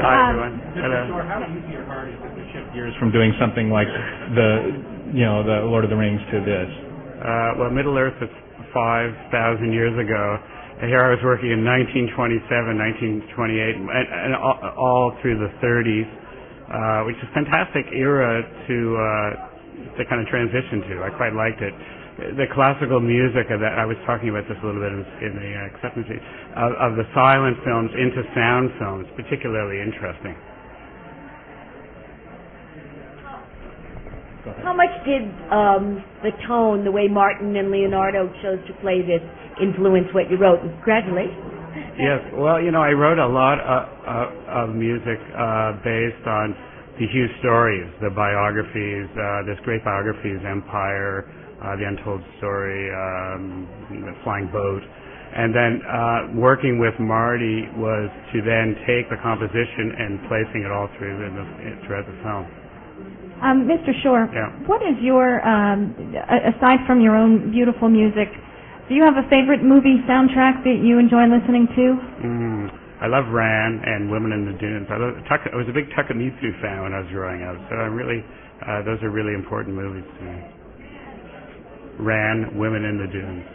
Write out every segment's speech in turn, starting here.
Hi, everyone. Hello. Sure, how easy or hard is it to shift gears from doing something like the Lord of the Rings to this? Well, Middle Earth is 5,000 years ago. And here I was working in 1927, 1928, and all through the 30s, which is a fantastic era to kind of transition to. I quite liked it. The classical music of that, I was talking about this a little bit in the acceptance of the silent films into sound films, particularly interesting. How much did the tone, the way Martin and Leonardo chose to play this, influence what you wrote? Congratulations. Yes, well, I wrote a lot of music based on the Hughes stories, the biographies. There's great biographies, Empire, The Untold Story, The Flying Boat. And then working with Marty was to then take the composition and placing it all throughout the film. Mr. Shore, yeah. What is your, aside from your own beautiful music, do you have a favorite movie soundtrack that you enjoy listening to? I love Ran and Women in the Dunes. I was a big Takamitsu fan when I was growing up, so those are really important movies to me. Ran, Women in the Dunes.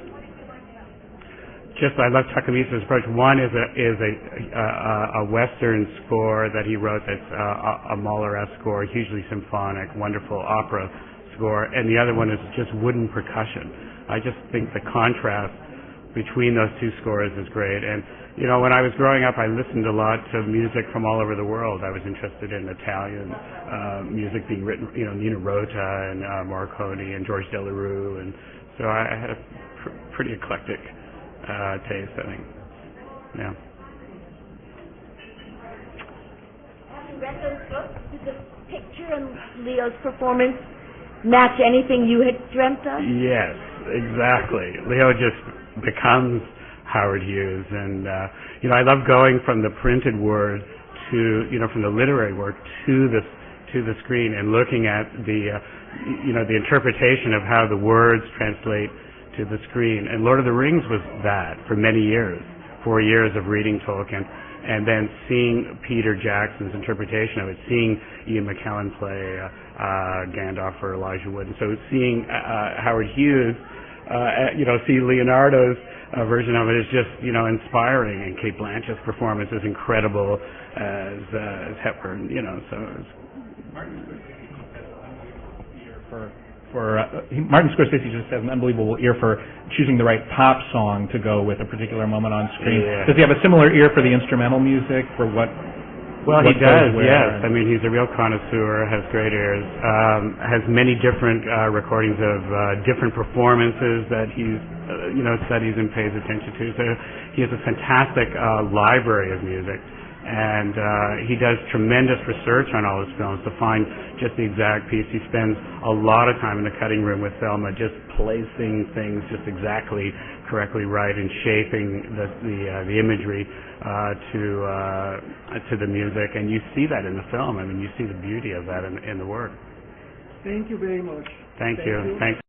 I love Takamitsu's approach. One is a Western score that he wrote that's a Mahler-esque score, hugely symphonic, wonderful opera score, and the other one is just wooden percussion. I just think the contrast between those two scores is great. And, when I was growing up, I listened a lot to music from all over the world. I was interested in Italian music being written, Nino Rota and Morricone and George Delarue, and so I had a pretty eclectic taste, I think. Yeah. Have you read those books? Did the picture and Leo's performance match anything you had dreamt of? Yes, exactly. Leo just becomes Howard Hughes, and I love going from the printed word to from the literary work to the screen and looking at the interpretation of how the words translate to the screen. And Lord of the Rings was that for many years, 4 years of reading Tolkien, and then seeing Peter Jackson's interpretation of it, seeing Ian McKellen play Gandalf or Elijah Wood, and so seeing Howard Hughes, see Leonardo's version of it is just inspiring, and Cate Blanchett's performance is incredible as Hepburn, so it's Martin Scorsese just has an unbelievable ear for choosing the right pop song to go with a particular moment on screen. Yeah. Does he have a similar ear for the instrumental music, for what? Well, what he does, goes where? yes. I mean, he's a real connoisseur, has great ears, has many different recordings of different performances that he studies and pays attention to. So he has a fantastic library of music. And he does tremendous research on all his films to find just the exact piece. He spends a lot of time in the cutting room with Thelma, just placing things just exactly correctly right and shaping the imagery to the music. And you see that in the film. I mean, you see the beauty of that in the work. Thank you very much. Thank you. Thanks.